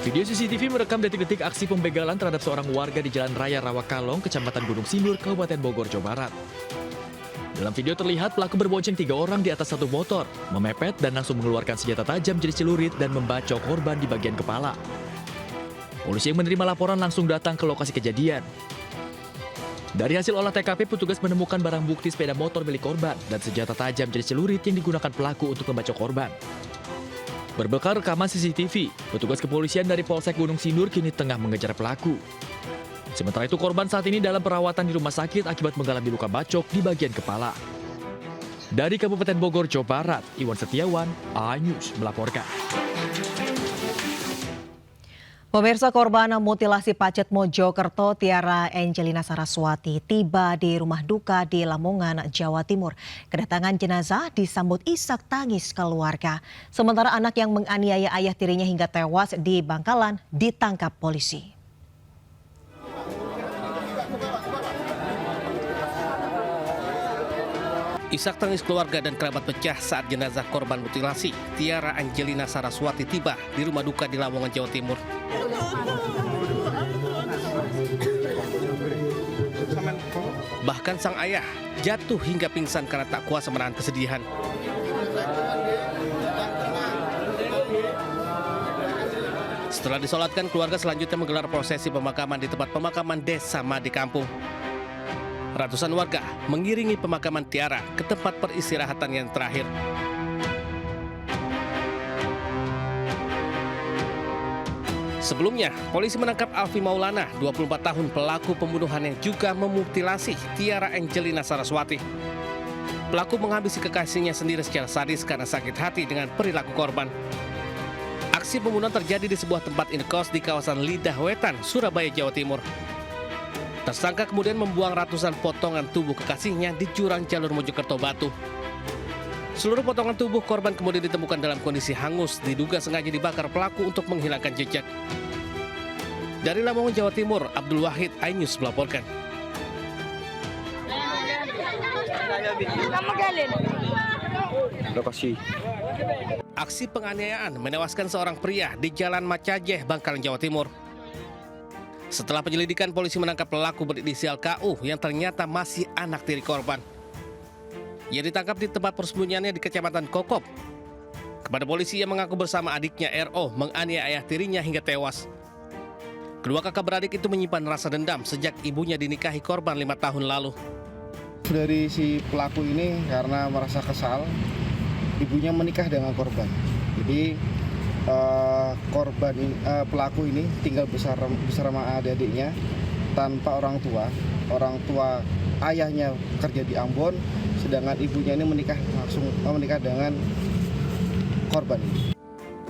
Video CCTV merekam detik-detik aksi pembegalan terhadap seorang warga di Jalan Raya Rawakalong, Kecamatan Gunung Sindur, Kabupaten Bogor, Jawa Barat. Dalam video terlihat pelaku berbonceng 3 orang di atas satu motor, memepet dan langsung mengeluarkan senjata tajam jenis celurit dan membacok korban di bagian kepala. Polisi yang menerima laporan langsung datang ke lokasi kejadian. Dari hasil olah TKP, petugas menemukan barang bukti sepeda motor milik korban dan senjata tajam jenis celurit yang digunakan pelaku untuk membacok korban. Berbekal rekaman CCTV, petugas kepolisian dari Polsek Gunung Sindur kini tengah mengejar pelaku. Sementara itu korban saat ini dalam perawatan di rumah sakit akibat mengalami luka bacok di bagian kepala. Dari Kabupaten Bogor, Jawa Barat, Iwan Setiawan, A-News melaporkan. Pemirsa, korban mutilasi Pacet Mojokerto Tiara Angelina Saraswati tiba di rumah duka di Lamongan, Jawa Timur. Kedatangan jenazah disambut isak tangis keluarga. Sementara anak yang menganiaya ayah tirinya hingga tewas di Bangkalan ditangkap polisi. Isak tangis keluarga dan kerabat pecah saat jenazah korban mutilasi Tiara Angelina Saraswati tiba di rumah duka di Lamongan, Jawa Timur. Bahkan sang ayah jatuh hingga pingsan karena tak kuasa menahan kesedihan. Setelah disolatkan, keluarga selanjutnya menggelar prosesi pemakaman di tempat pemakaman Desa Madi Kampung. Ratusan warga mengiringi pemakaman Tiara ke tempat peristirahatan yang terakhir. Sebelumnya, polisi menangkap Alfi Maulana, 24 tahun pelaku pembunuhan yang juga memutilasi Tiara Angelina Saraswati. Pelaku menghabisi kekasihnya sendiri secara sadis karena sakit hati dengan perilaku korban. Aksi pembunuhan terjadi di sebuah tempat indekos di kawasan Lidah Wetan, Surabaya, Jawa Timur. Tersangka kemudian membuang ratusan potongan tubuh kekasihnya di jurang jalur Mojokerto Batu. Seluruh potongan tubuh korban kemudian ditemukan dalam kondisi hangus, diduga sengaja dibakar pelaku untuk menghilangkan jejak. Dari Lamongan, Jawa Timur, Abdul Wahid, A-News melaporkan. Lokasi Aksi penganiayaan menewaskan seorang pria di Jalan Macajeh, Bangkalan, Jawa Timur. Setelah penyelidikan, polisi menangkap pelaku berinisial KU yang ternyata masih anak tiri korban. Ia ditangkap di tempat persembunyiannya di Kecamatan Kokop. Kepada polisi, ia mengaku bersama adiknya RO menganiaya ayah tirinya hingga tewas. Kedua kakak beradik itu menyimpan rasa dendam sejak ibunya dinikahi korban 5 tahun lalu. dari si pelaku ini karena merasa kesal, ibunya menikah dengan korban. Jadi pelaku ini tinggal bersama adik-adiknya tanpa orang tua. Orang tua ayahnya kerja di Ambon, sedangkan ibunya ini menikah dengan korban ini.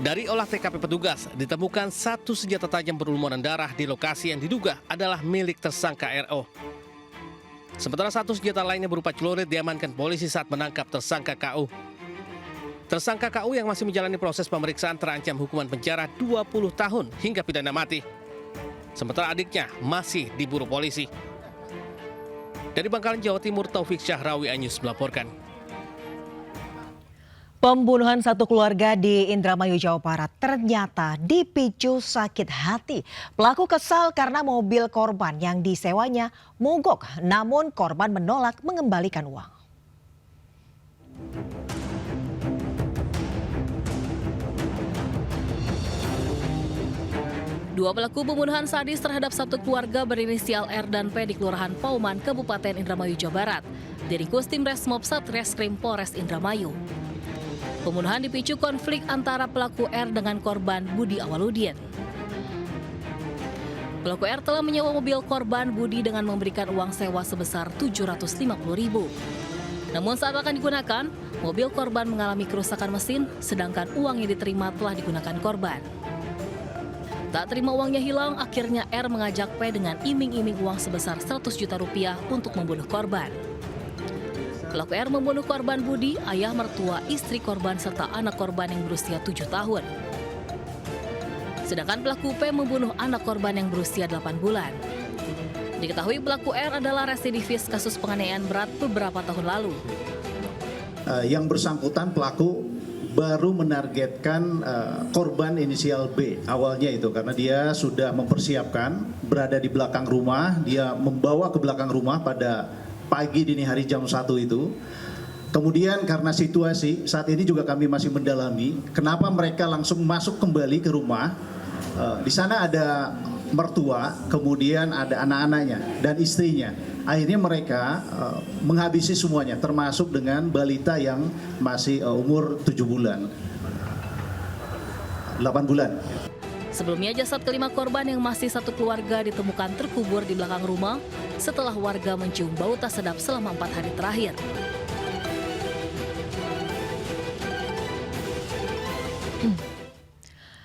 Dari olah TKP petugas, ditemukan satu senjata tajam berlumuran darah di lokasi yang diduga adalah milik tersangka RO. Sementara satu senjata lainnya berupa celurit diamankan polisi saat menangkap tersangka KU. Tersangka KU yang masih menjalani proses pemeriksaan terancam hukuman penjara 20 tahun hingga pidana mati. Sementara adiknya masih diburu polisi. Dari Bangkalan, Jawa Timur, Taufik Syahrawi, A-News melaporkan. Pembunuhan satu keluarga di Indramayu, Jawa Barat ternyata dipicu sakit hati. Pelaku kesal karena mobil korban yang disewanya mogok, namun korban menolak mengembalikan uang. Dua pelaku pembunuhan sadis terhadap satu keluarga berinisial R dan P di Kelurahan Pauman, Kabupaten Indramayu, Jawa Barat, diringkus tim Resmob Satreskrim Polres Indramayu. Pembunuhan dipicu konflik antara pelaku R dengan korban Budi Awaludin. Pelaku R telah menyewa mobil korban Budi dengan memberikan uang sewa sebesar Rp750.000. Namun saat akan digunakan, mobil korban mengalami kerusakan mesin, sedangkan uang yang diterima telah digunakan korban. Tak terima uangnya hilang, akhirnya R mengajak P dengan iming-iming uang sebesar Rp100 juta untuk membunuh korban. Pelaku R membunuh korban Budi, ayah mertua, istri korban, serta anak korban yang berusia 7 tahun. Sedangkan pelaku P membunuh anak korban yang berusia 8 bulan. Diketahui pelaku R adalah residivis kasus penganiayaan berat beberapa tahun lalu. Yang bersangkutan pelaku baru menargetkan korban inisial B awalnya itu karena dia sudah mempersiapkan berada di belakang rumah, dia membawa ke belakang rumah pada pagi dini hari jam 1 itu. Kemudian karena situasi saat ini juga kami masih mendalami kenapa mereka langsung masuk kembali ke rumah. Di sana ada mertua, kemudian ada anak-anaknya dan istrinya. Akhirnya mereka menghabisi semuanya, termasuk dengan balita yang masih umur 7 bulan, 8 bulan. Sebelumnya jasad kelima korban yang masih satu keluarga ditemukan terkubur di belakang rumah setelah warga mencium bau tak sedap selama 4 hari terakhir.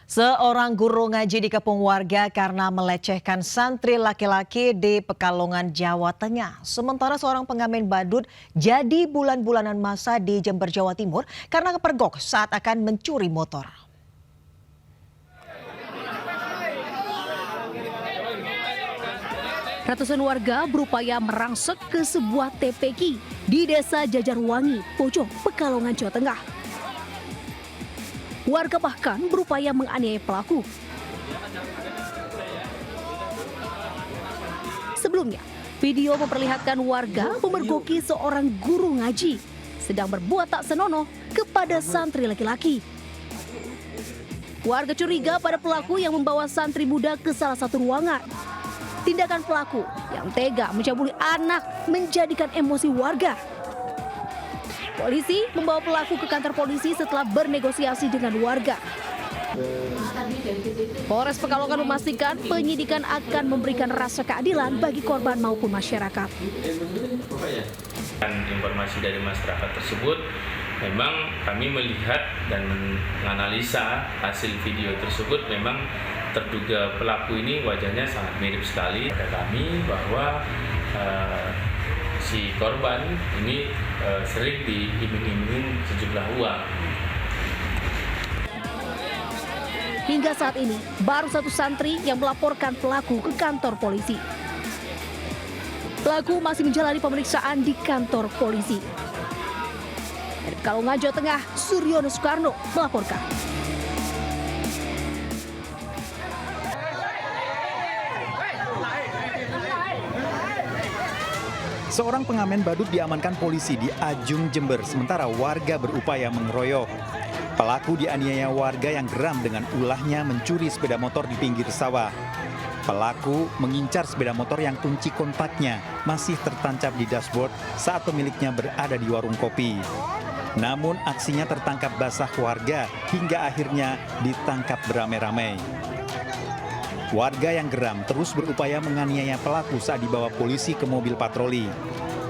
Seorang guru ngaji dikepung warga karena melecehkan santri laki-laki di Pekalongan, Jawa Tengah. Sementara seorang pengamen badut jadi bulan-bulanan masa di Jember, Jawa Timur karena kepergok saat akan mencuri motor. Ratusan warga berupaya merangsek ke sebuah TPQ di Desa Jajarwangi, Pojok, Pekalongan, Jawa Tengah. Warga bahkan berupaya menganiaya pelaku. Sebelumnya, video memperlihatkan warga memergoki seorang guru ngaji sedang berbuat tak senonoh kepada santri laki-laki. Warga curiga pada pelaku yang membawa santri muda ke salah satu ruangan. Tindakan pelaku yang tega mencabuli anak menjadikan emosi warga. Polisi membawa pelaku ke kantor polisi setelah bernegosiasi dengan warga. Polres Pekalongan memastikan penyidikan akan memberikan rasa keadilan bagi korban maupun masyarakat. Informasi dari masyarakat tersebut, memang kami melihat dan menganalisa hasil video tersebut, memang terduga pelaku ini wajahnya sangat mirip sekali pada kami bahwa si korban ini sering diiming-imingin sejumlah uang. Hingga saat ini, baru satu santri yang melaporkan pelaku ke kantor polisi. Pelaku masih menjalani pemeriksaan di kantor polisi. Dari Pekalongan, Jawa Tengah, Suryono Soekarno melaporkan. Seorang pengamen badut diamankan polisi di Ajung, Jember, sementara warga berupaya mengeroyok. Pelaku dianiaya warga yang geram dengan ulahnya mencuri sepeda motor di pinggir sawah. Pelaku mengincar sepeda motor yang kunci kontaknya masih tertancap di dashboard saat pemiliknya berada di warung kopi. Namun aksinya tertangkap basah warga hingga akhirnya ditangkap beramai-ramai. Warga yang geram terus berupaya menganiaya pelaku saat dibawa polisi ke mobil patroli.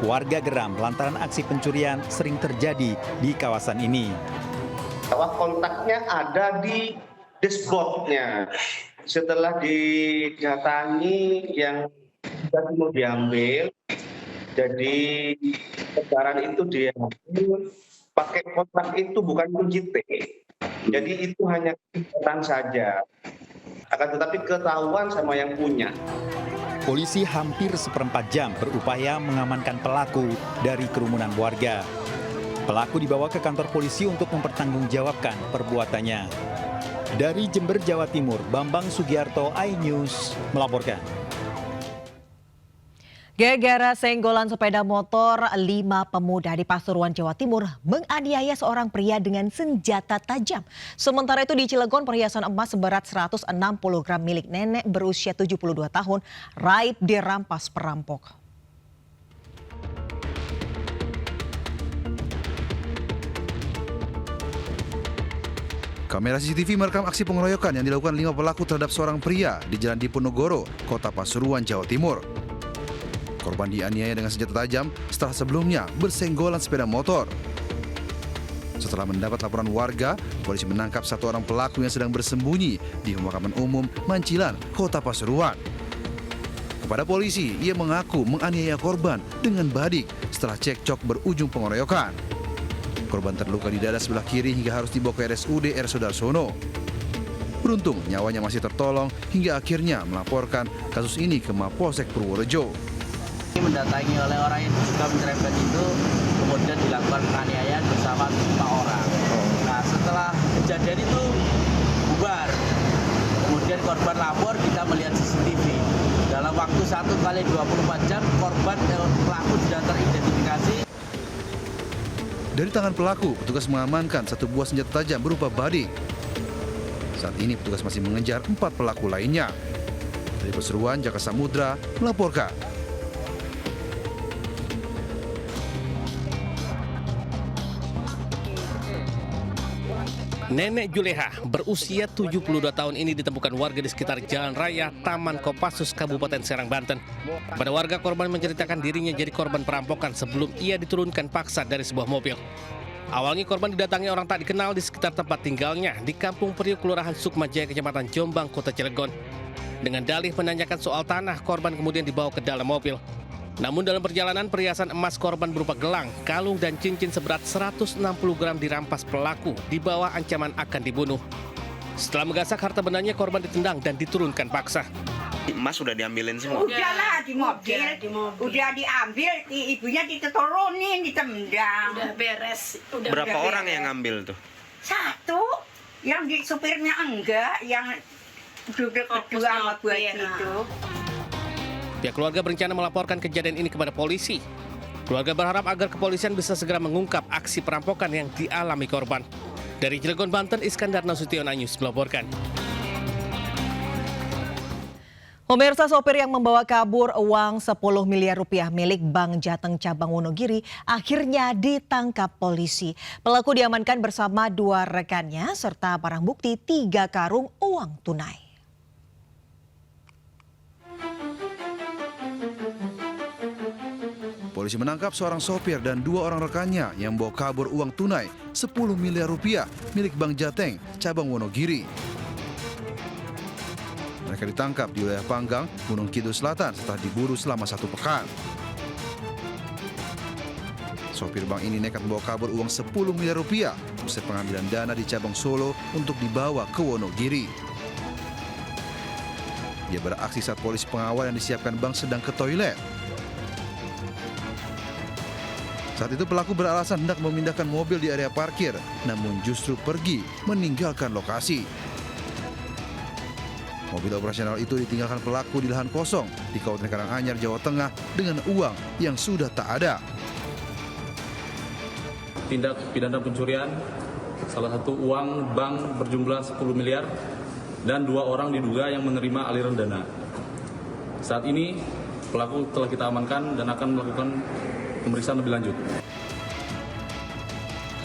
Warga geram lantaran aksi pencurian sering terjadi di kawasan ini. Bahwa kontaknya ada di dashboardnya. Setelah didatangi yang sudah mau diambil, jadi kendaraan itu diambil pakai kontak itu bukan kunci T. Jadi itu hanya kelihatan saja. Akan tetapi ketahuan sama yang punya. Polisi hampir seperempat jam berupaya mengamankan pelaku dari kerumunan warga. Pelaku dibawa ke kantor polisi untuk mempertanggungjawabkan perbuatannya. Dari Jember, Jawa Timur, Bambang Sugiarto, iNews melaporkan. Gara-gara senggolan sepeda motor, 5 pemuda di Pasuruan, Jawa Timur menganiaya seorang pria dengan senjata tajam. Sementara itu di Cilegon, perhiasan emas seberat 160 gram milik nenek berusia 72 tahun raib dirampas perampok. Kamera CCTV merekam aksi pengeroyokan yang dilakukan 5 pelaku terhadap seorang pria di Jalan Diponegoro, Kota Pasuruan, Jawa Timur. Korban dianiaya dengan senjata tajam setelah sebelumnya bersenggolan sepeda motor. Setelah mendapat laporan warga, polisi menangkap satu orang pelaku yang sedang bersembunyi di pemakaman umum Mancilan, Kota Pasuruan. Kepada polisi, ia mengaku menganiaya korban dengan badik setelah cekcok berujung pengeroyokan. Korban terluka di dada sebelah kiri hingga harus dibawa ke RSUD R. Sudarsono. Beruntung nyawanya masih tertolong hingga akhirnya melaporkan kasus ini ke Mapolsek Purworejo. Mendatangi oleh orang yang suka menyerempet itu, kemudian dilakukan penganiayaan bersama 5 orang. Nah, setelah setelah kejadian itu bubar. Kemudian korban lapor, kita melihat CCTV. Dalam waktu 1x24 jam, pelaku sudah teridentifikasi. Dari tangan pelaku, petugas mengamankan satu buah senjata tajam berupa bading. Saat ini petugas masih mengejar 4 pelaku lainnya. Dari Pasuruan, Jaka Samudra melaporkan. Nenek Juleha berusia 72 tahun ini ditemukan warga di sekitar Jalan Raya Taman Kopassus, Kabupaten Serang, Banten. Pada warga, korban menceritakan dirinya jadi korban perampokan sebelum ia diturunkan paksa dari sebuah mobil. Awalnya korban didatangi orang tak dikenal di sekitar tempat tinggalnya di Kampung Priuk, Kelurahan Sukmajaya, Kecamatan Jombang, Kota Cilegon. Dengan dalih menanyakan soal tanah, korban kemudian dibawa ke dalam mobil. Namun dalam perjalanan, perhiasan emas korban berupa gelang, kalung, dan cincin seberat 160 gram dirampas pelaku di bawah ancaman akan dibunuh. Setelah menggasak harta bendanya, korban ditendang dan diturunkan paksa. Emas sudah diambilin semua? Udahlah di mobil. Udah diambil, ibunya diturunin, ditendang. Udah beres. Berapa orang yang ngambil tuh? Satu, yang di supirnya enggak, yang duduk kedua sama buat itu. Pihak keluarga berencana melaporkan kejadian ini kepada polisi. Keluarga berharap agar kepolisian bisa segera mengungkap aksi perampokan yang dialami korban. Dari Cilegon, Banten, Iskandar Nasution News melaporkan. Pemirsa, sopir yang membawa kabur uang 10 miliar rupiah milik Bank Jateng Cabang Wonogiri akhirnya ditangkap polisi. Pelaku diamankan bersama 2 rekannya serta barang bukti 3 karung uang tunai. Polisi menangkap seorang sopir dan 2 orang rekannya yang membawa kabur uang tunai 10 miliar rupiah milik Bank Jateng Cabang Wonogiri. Mereka ditangkap di wilayah Panggang, Gunung Kidul Selatan setelah diburu selama 1 pekan. Sopir bank ini nekat membawa kabur uang 10 miliar rupiah usai pengambilan dana di cabang Solo untuk dibawa ke Wonogiri. Dia beraksi saat polisi pengawal yang disiapkan bank sedang ke toilet. Saat itu pelaku beralasan hendak memindahkan mobil di area parkir, namun justru pergi meninggalkan lokasi. Mobil operasional itu ditinggalkan pelaku di lahan kosong di Kabupaten Karanganyar, Jawa Tengah dengan uang yang sudah tak ada. Tindak pidana pencurian, salah satu uang bank berjumlah 10 miliar dan 2 orang diduga yang menerima aliran dana. Saat ini pelaku telah kita amankan dan akan melakukan pemeriksaan lebih lanjut.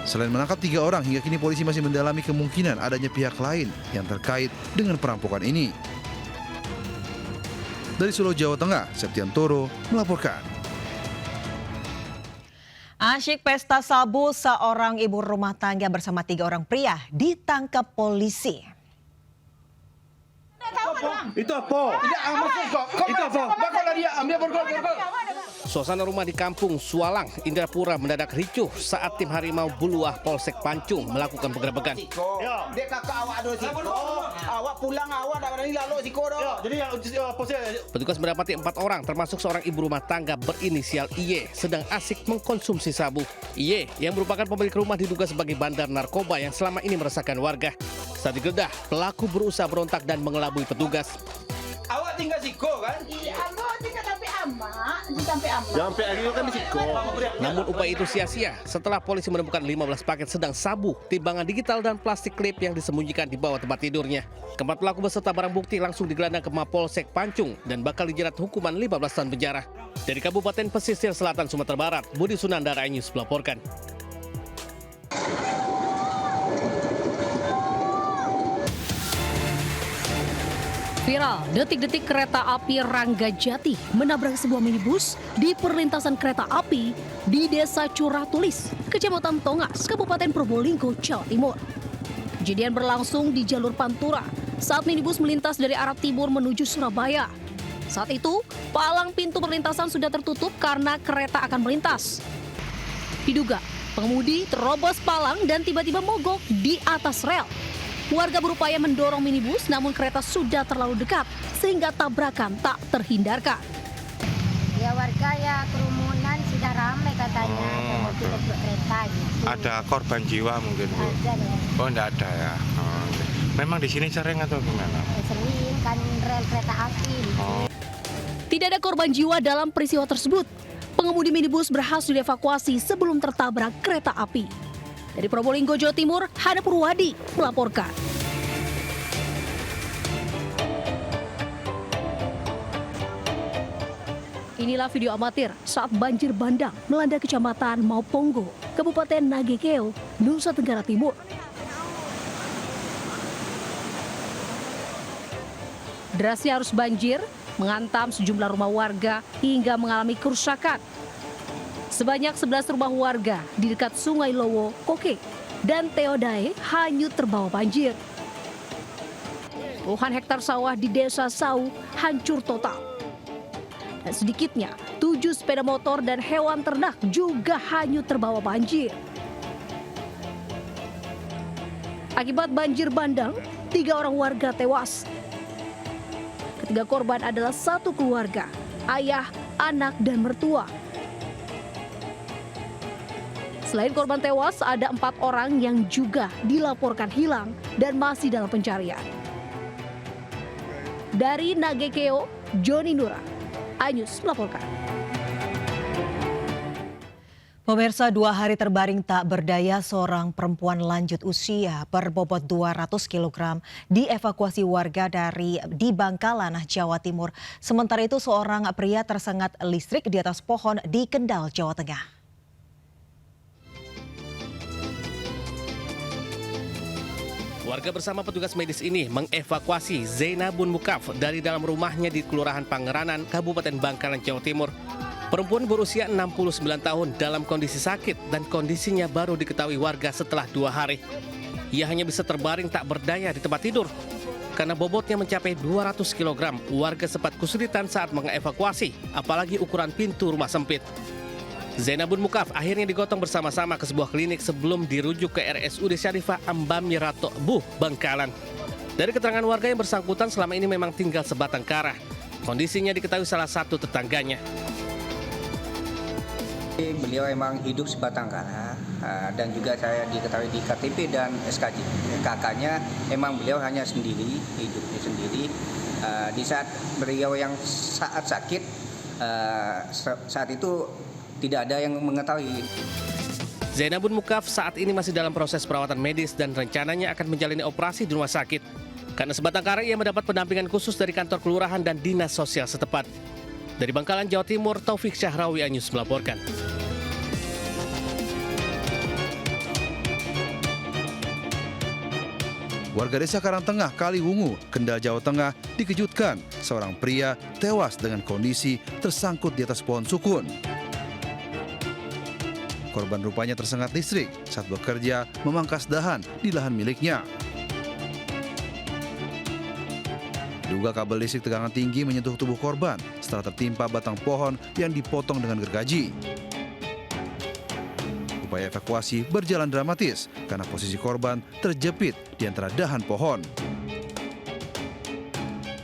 Selain menangkap 3 orang, hingga kini polisi masih mendalami kemungkinan adanya pihak lain yang terkait dengan perampokan ini. Dari Solo, Jawa Tengah, Septian Toro melaporkan. Asyik pesta sabu, seorang ibu rumah tangga bersama 3 orang pria ditangkap polisi. Itu apa? Tidak, masuk kok. Itu apa? Bakal dia ambil borgol. Suasana rumah di Kampung Sualang, Indrapura mendadak ricuh saat tim Harimau Buluah Polsek Pancung melakukan penggerebekan. Dek kakak awak ada siko. Awak pulang awak dah berani lalu siko dah. Jadi yang Petugas mendapati 4 orang termasuk seorang ibu rumah tangga berinisial IY sedang asik mengkonsumsi sabu. IY yang merupakan pemilik rumah diduga sebagai bandar narkoba yang selama ini meresahkan warga. Saat digeledah, pelaku berusaha berontak dan mengelabui petugas. Awak tinggal siko kan? Iya, awak tinggal sampai amak. Sampai amak. Sampai hari kan di siko. Namun upaya itu sia-sia setelah polisi menemukan 15 paket sedang sabu, timbangan digital dan plastik klip yang disembunyikan di bawah tempat tidurnya. Keempat pelaku beserta barang bukti langsung digelandang ke Mapolsek Pancung dan bakal dijerat hukuman 15 tahun penjara. Dari Kabupaten Pesisir Selatan, Sumatera Barat, Budi Sunandara News melaporkan. Viral, detik-detik kereta api Ranggajati menabrak sebuah minibus di perlintasan kereta api di Desa Curatulis, Kecamatan Tongas, Kabupaten Probolinggo, Jawa Timur. Kejadian berlangsung di jalur Pantura saat minibus melintas dari arah timur menuju Surabaya. Saat itu, palang pintu perlintasan sudah tertutup karena kereta akan melintas. Diduga, pengemudi terobos palang dan tiba-tiba mogok di atas rel. Warga berupaya mendorong minibus, namun kereta sudah terlalu dekat sehingga tabrakan tak terhindarkan. Ya warga ya kerumunan sudah ramai katanya, mobil ketabrak kereta gitu. Ada korban jiwa mungkin, Bu? Ada ya. Oh, enggak ada ya. Oh, oke. Memang di sini sering atau gimana? Sering kan rel kereta api. Oh. Tidak ada korban jiwa dalam peristiwa tersebut. Pengemudi minibus berhasil dievakuasi sebelum tertabrak kereta api. Dari Probolinggo, Jawa Timur, Hana Purwadi melaporkan. Inilah video amatir saat banjir bandang melanda Kecamatan Mauponggo, Kabupaten Nagekeo, Nusa Tenggara Timur. Derasnya arus banjir menghantam sejumlah rumah warga hingga mengalami kerusakan. Sebanyak 11 rumah warga di dekat Sungai Lowo, Koke, dan Teodae hanyut terbawa banjir. Puluhan hektar sawah di Desa Sau hancur total. Dan sedikitnya 7 sepeda motor dan hewan ternak juga hanyut terbawa banjir. Akibat banjir bandang, 3 orang warga tewas. Ketiga korban adalah satu keluarga, ayah, anak, dan mertua. Selain korban tewas, ada 4 orang yang juga dilaporkan hilang dan masih dalam pencarian. Dari Nagekeo, Joni Nura, iNews melaporkan. Pemirsa, 2 hari terbaring tak berdaya, seorang perempuan lanjut usia berbobot 200 kg dievakuasi warga di Bangkalan, Jawa Timur. Sementara itu seorang pria tersengat listrik di atas pohon di Kendal, Jawa Tengah. Warga bersama petugas medis ini mengevakuasi Zainabun Mukaf dari dalam rumahnya di Kelurahan Pangeranan, Kabupaten Bangkalan, Jawa Timur. Perempuan berusia 69 tahun dalam kondisi sakit dan kondisinya baru diketahui warga setelah 2 hari. Ia hanya bisa terbaring tak berdaya di tempat tidur. Karena bobotnya mencapai 200 kg, warga sempat kesulitan saat mengevakuasi, apalagi ukuran pintu rumah sempit. Zainabun Mukaf akhirnya digotong bersama-sama ke sebuah klinik sebelum dirujuk ke RSUD Syarifah Ambami Rato Buh, Bangkalan. Dari keterangan warga yang bersangkutan selama ini memang tinggal sebatang kara. Kondisinya diketahui salah satu tetangganya. Beliau emang hidup sebatang kara dan juga saya diketahui di KTP dan SKJ. Kakaknya emang beliau hanya sendiri, hidupnya sendiri. Di saat beliau yang saat sakit, saat itu tidak ada yang mengetahui. Zainabun Mukaf saat ini masih dalam proses perawatan medis dan rencananya akan menjalani operasi di rumah sakit. Karena sebatang kara ia mendapat pendampingan khusus dari kantor kelurahan dan dinas sosial setempat. Dari Bangkalan, Jawa Timur, Taufik Syahrawi, iNews melaporkan. Warga desa Karangtengah, Kaliwungu, Kendal, Jawa Tengah dikejutkan seorang pria tewas dengan kondisi tersangkut di atas pohon sukun. Korban rupanya tersengat listrik saat bekerja memangkas dahan di lahan miliknya. Diduga kabel listrik tegangan tinggi menyentuh tubuh korban setelah tertimpa batang pohon yang dipotong dengan gergaji. Upaya evakuasi berjalan dramatis karena posisi korban terjepit di antara dahan pohon.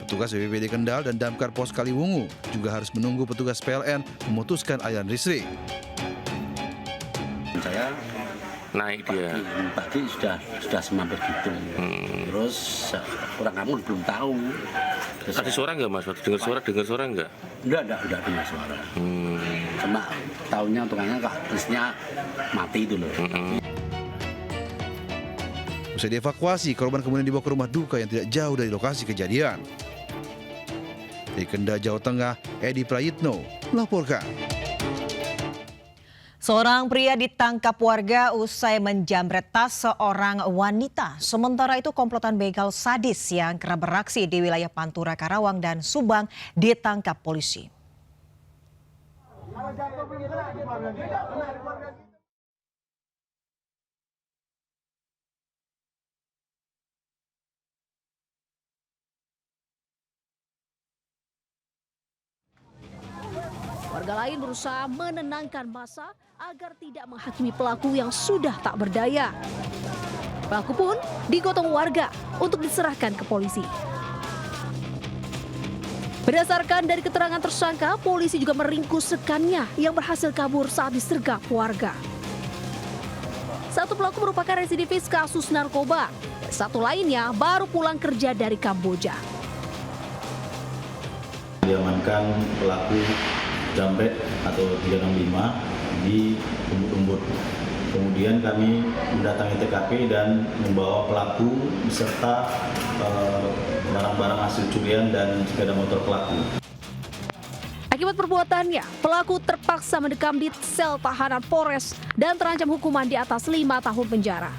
Petugas BPBD Kendal dan Damkar Pos Kaliwungu juga harus menunggu petugas PLN memutuskan aliran listrik. Saya naik dia pagi sudah semampir gitu. Terus orang kamu belum tahu. Terus ada suara nggak Mas? Dengar suara nggak? Udah dengar suara. Cuma tahunya untungnya listriknya mati itu loh. Usai dievakuasi, korban kemudian dibawa ke rumah duka yang tidak jauh dari lokasi kejadian. Di Kendal, Jawa Tengah, Edi Prayitno melaporkan. Seorang pria ditangkap warga usai menjamret tas seorang wanita. Sementara itu komplotan begal sadis yang kerap beraksi di wilayah Pantura, Karawang, dan Subang ditangkap polisi. Warga lain berusaha menenangkan massa agar tidak menghakimi pelaku yang sudah tak berdaya. Pelaku pun digotong warga untuk diserahkan ke polisi. Berdasarkan dari keterangan tersangka, polisi juga meringkus rekannya yang berhasil kabur saat disergap warga. Satu pelaku merupakan residivis kasus narkoba, dan satu lainnya baru pulang kerja dari Kamboja. Diamankan pelaku jambret atau 365 di Umbut-Umbut. Kemudian kami mendatangi TKP dan membawa pelaku beserta barang-barang hasil curian dan sepeda motor pelaku. Akibat perbuatannya, pelaku terpaksa mendekam di sel tahanan Polres dan terancam hukuman di atas 5 tahun penjara.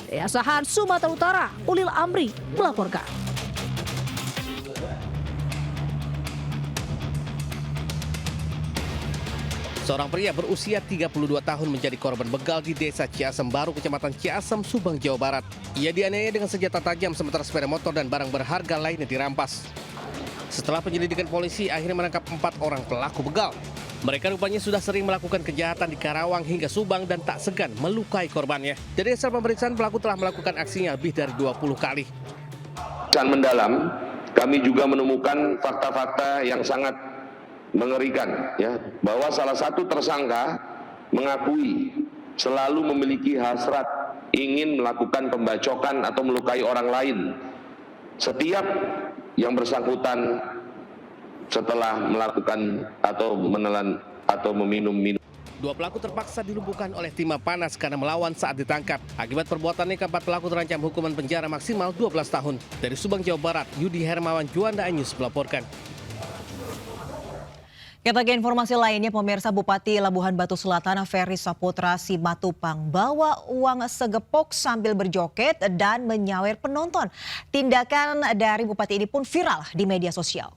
Dari Asahan, Sumatera Utara, Ulil Amri melaporkan. Seorang pria berusia 32 tahun menjadi korban begal di Desa Ciasem Baru, Kecamatan Ciasem, Subang, Jawa Barat. Ia dianiaya dengan senjata tajam sementara sepeda motor dan barang berharga lainnya dirampas. Setelah penyelidikan polisi akhirnya menangkap 4 orang pelaku begal. Mereka rupanya sudah sering melakukan kejahatan di Karawang hingga Subang dan tak segan melukai korbannya. Dari hasil pemeriksaan, pelaku telah melakukan aksinya lebih dari 20 kali. Pemeriksaan mendalam, kami juga menemukan fakta-fakta yang sangat mengerikan, ya, bahwa salah satu tersangka mengakui selalu memiliki hasrat ingin melakukan pembacokan atau melukai orang lain setiap yang bersangkutan setelah melakukan atau menelan atau meminum. 2 pelaku terpaksa dilumpuhkan oleh timah panas karena melawan saat ditangkap. Akibat perbuatannya, keempat pelaku terancam hukuman penjara maksimal 12 tahun. Dari Subang, Jawa Barat, Yudi Hermawan, Juanda News melaporkan. Kita ke informasi lainnya, pemirsa. Bupati Labuhan Batu Selatan Ferry Saputra Simatupang bawa uang segepok sambil berjoget dan menyawer penonton. Tindakan dari bupati ini pun viral di media sosial.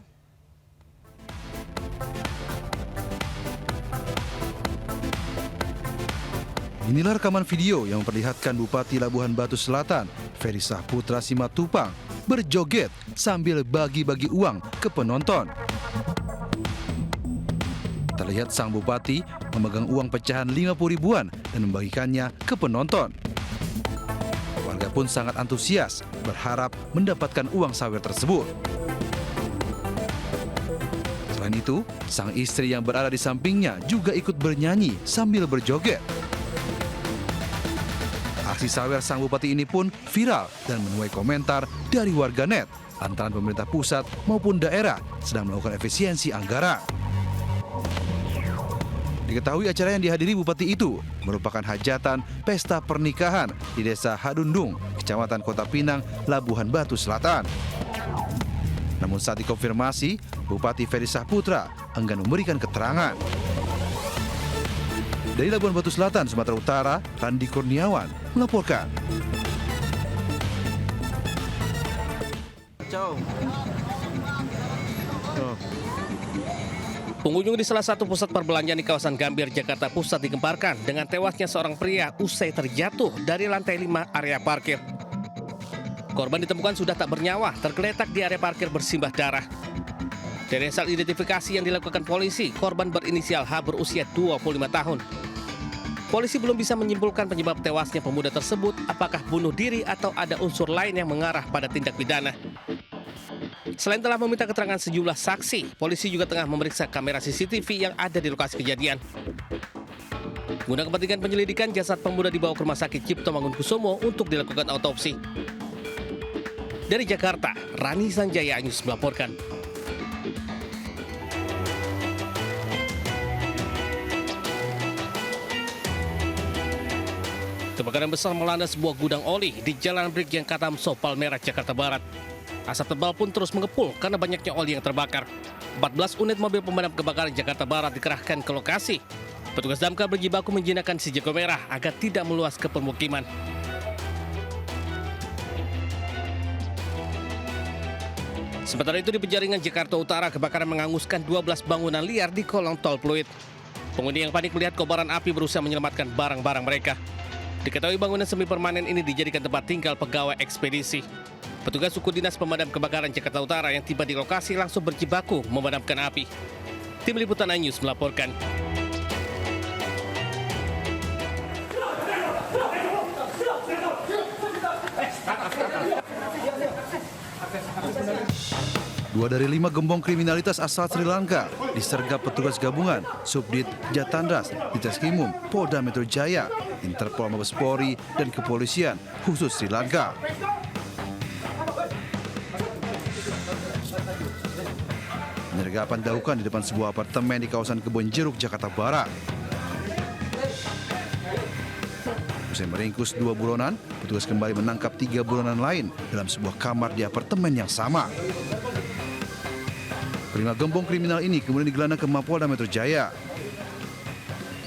Inilah rekaman video yang memperlihatkan Bupati Labuhan Batu Selatan Ferry Saputra Simatupang berjoget sambil bagi-bagi uang ke penonton. Terlihat sang bupati memegang uang pecahan 50 ribuan dan membagikannya ke penonton. Warga pun sangat antusias, berharap mendapatkan uang sawer tersebut. Selain itu, sang istri yang berada di sampingnya juga ikut bernyanyi sambil berjoget. Aksi sawer sang bupati ini pun viral dan menuai komentar dari warganet antara pemerintah pusat maupun daerah sedang melakukan efisiensi anggaran. Diketahui acara yang dihadiri bupati itu merupakan hajatan pesta pernikahan di Desa Hadundung, Kecamatan Kota Pinang, Labuhan Batu Selatan. Namun saat dikonfirmasi, Bupati Ferry Saputra enggan memberikan keterangan. Dari Labuhan Batu Selatan, Sumatera Utara, Randi Kurniawan melaporkan. Pengunjung di salah satu pusat perbelanjaan di kawasan Gambir, Jakarta Pusat digemparkan dengan tewasnya seorang pria usai terjatuh dari lantai 5 area parkir. Korban ditemukan sudah tak bernyawa, tergeletak di area parkir bersimbah darah. Dari hasil identifikasi yang dilakukan polisi, korban berinisial H berusia 25 tahun. Polisi belum bisa menyimpulkan penyebab tewasnya pemuda tersebut, apakah bunuh diri atau ada unsur lain yang mengarah pada tindak pidana. Selain telah meminta keterangan sejumlah saksi, polisi juga tengah memeriksa kamera CCTV yang ada di lokasi kejadian. Guna kepentingan penyelidikan, jasad pemuda dibawa ke Rumah Sakit Cipto Mangunkusumo untuk dilakukan autopsi. Dari Jakarta, Rani Sanjaya News melaporkan. Kebakaran besar melanda sebuah gudang oli di Jalan Brigjen Katamso, Palmerah, Jakarta Barat. Asap tebal pun terus mengepul karena banyaknya oli yang terbakar. 14 unit mobil pemadam kebakaran Jakarta Barat dikerahkan ke lokasi. Petugas damkar berjibaku menjinakkan si jago merah agar tidak meluas ke pemukiman. Sementara itu di Penjaringan, Jakarta Utara, kebakaran menghanguskan 12 bangunan liar di kolong tol Pluit. Penghuni yang panik melihat kobaran api berusaha menyelamatkan barang-barang mereka. Diketahui bangunan semi permanen ini dijadikan tempat tinggal pegawai ekspedisi. Petugas suku dinas pemadam kebakaran Jakarta Utara yang tiba di lokasi langsung berjibaku memadamkan api. Tim Liputan News melaporkan. 2 dari 5 gembong kriminalitas asal Sri Lanka disergap petugas gabungan Subdit Jatandras di Treskrimum Polda Metro Jaya, Interpol Mabes Polri, dan Kepolisian khusus Sri Lanka. Penyergapan dilakukan di depan sebuah apartemen di kawasan Kebon Jeruk, Jakarta Barat. Usai meringkus 2 buronan, petugas kembali menangkap 3 buronan lain dalam sebuah kamar di apartemen yang sama. 5 gembong kriminal ini kemudian digelandang ke Mapolda Metro Jaya.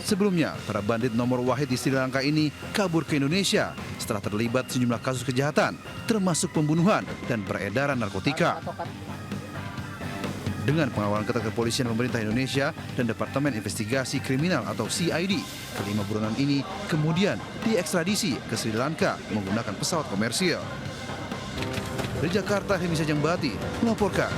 Sebelumnya, para bandit nomor wahid di Sri Lanka ini kabur ke Indonesia setelah terlibat sejumlah kasus kejahatan, termasuk pembunuhan dan peredaran narkotika. Dengan pengawalan ketat kepolisian pemerintah Indonesia dan Departemen Investigasi Kriminal atau CID, kelima buronan ini kemudian diekstradisi ke Sri Lanka menggunakan pesawat komersil. Dari Jakarta, Hemi Sajang Bati melaporkan.